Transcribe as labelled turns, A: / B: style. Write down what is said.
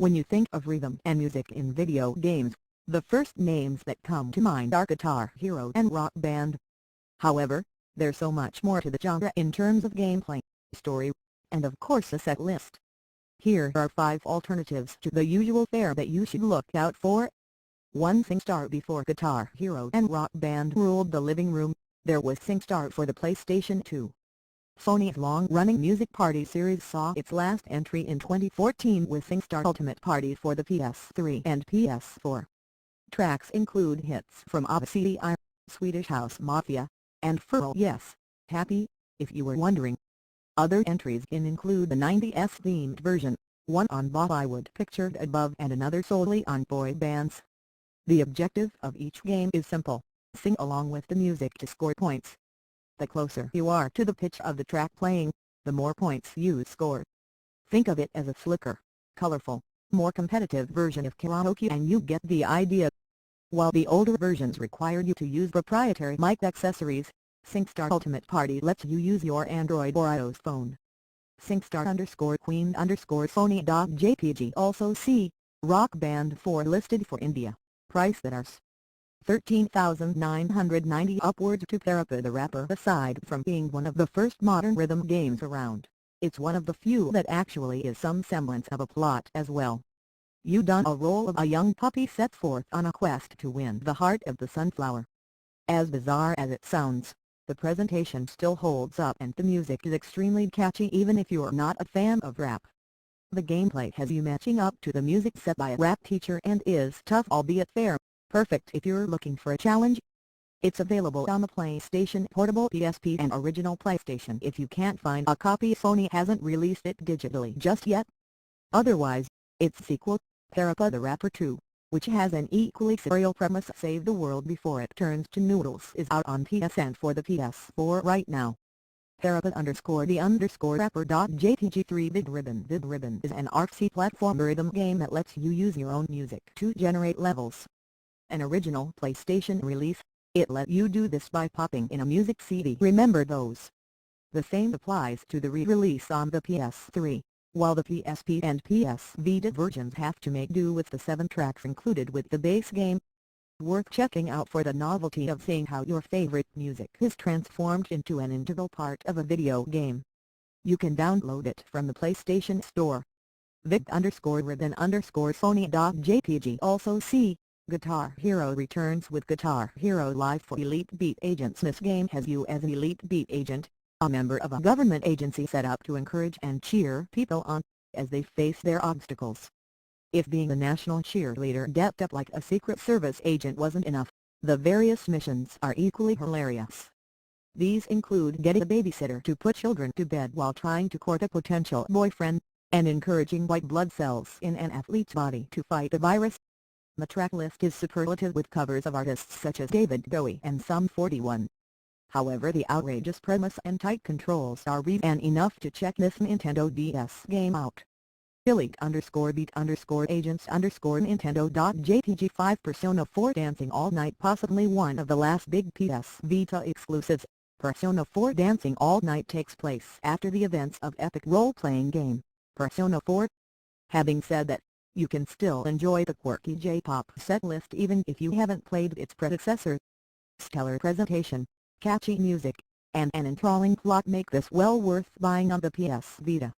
A: When you think of rhythm and music in video games, the first names that come to mind are Guitar Hero and Rock Band. However, there's so much more to the genre in terms of gameplay, story, and of course a set list. Here are 5 alternatives to the usual fare that you should look out for. 1. SingStar. Before Guitar Hero and Rock Band ruled the living room, there was SingStar for the PlayStation 2. Sony's long-running Music Party series saw its last entry in 2014 with SingStar Ultimate Party for the PS3 and PS4. Tracks include hits from ABBA, Swedish House Mafia, and For Yes, Happy, if you were wondering. Other entries include the 90s themed version, one on Bollywood pictured above and another solely on boy bands. The objective of each game is simple: sing along with the music to score points. The closer you are to the pitch of the track playing, the more points you score. Think of it as a slicker, colorful, more competitive version of karaoke and you get the idea. While the older versions required you to use proprietary mic accessories, SingStar Ultimate Party lets you use your Android or iOS phone. SingStar_Queen_Sony.jpg. Also see Rock Band 4 listed for India. Price that are $13,990 upwards to Parappa the Rapper. Aside from being one of the first modern rhythm games around, it's one of the few that actually is some semblance of a plot as well. You don a role of a young puppy set forth on a quest to win the heart of the sunflower. As bizarre as it sounds, the presentation still holds up and the music is extremely catchy even if you're not a fan of rap. The gameplay has you matching up to the music set by a rap teacher and is tough albeit fair, perfect if you're looking for a challenge. It's available on the PlayStation Portable, PSP and original PlayStation. If you can't find a copy, Sony hasn't released it digitally just yet. Otherwise, its sequel, Parappa the Rapper 2, which has an equally surreal premise, Save the World Before It Turns to Noodles, is out on PSN for the PS4 right now. Parappa_the_rapper.jpg. 3 Big Ribbon. Big Ribbon is an artsy platform rhythm game that lets you use your own music to generate levels. An original PlayStation release, it let you do this by popping in a music CD. Remember those? The same applies to the re-release on the PS3, while the PSP and PS Vita versions have to make do with the 7 tracks included with the base game. Worth checking out for the novelty of seeing how your favorite music is transformed into an integral part of a video game. You can download it from the PlayStation Store. Vic_Ribbon_Sony.jpg. Also see Guitar Hero returns with Guitar Hero Live for Elite Beat Agents. This game has you as an Elite Beat Agent, a member of a government agency set up to encourage and cheer people on as they face their obstacles. If being the national cheerleader decked up like a Secret Service agent wasn't enough, the various missions are equally hilarious. These include getting a babysitter to put children to bed while trying to court a potential boyfriend, and encouraging white blood cells in an athlete's body to fight the virus. The track list is superlative with covers of artists such as David Bowie and Sum 41. However, the outrageous premise and tight controls are reason enough to check this Nintendo DS game out. Elite_Beat_Agents_Nintendo.jpg. 5 Persona 4 Dancing All Night. Possibly one of the last big PS Vita exclusives, Persona 4 Dancing All Night takes place after the events of epic role-playing game, Persona 4. Having said that, you can still enjoy the quirky J-pop set list even if you haven't played its predecessor. Stellar presentation, catchy music, and an enthralling plot make this well worth buying on the PS Vita.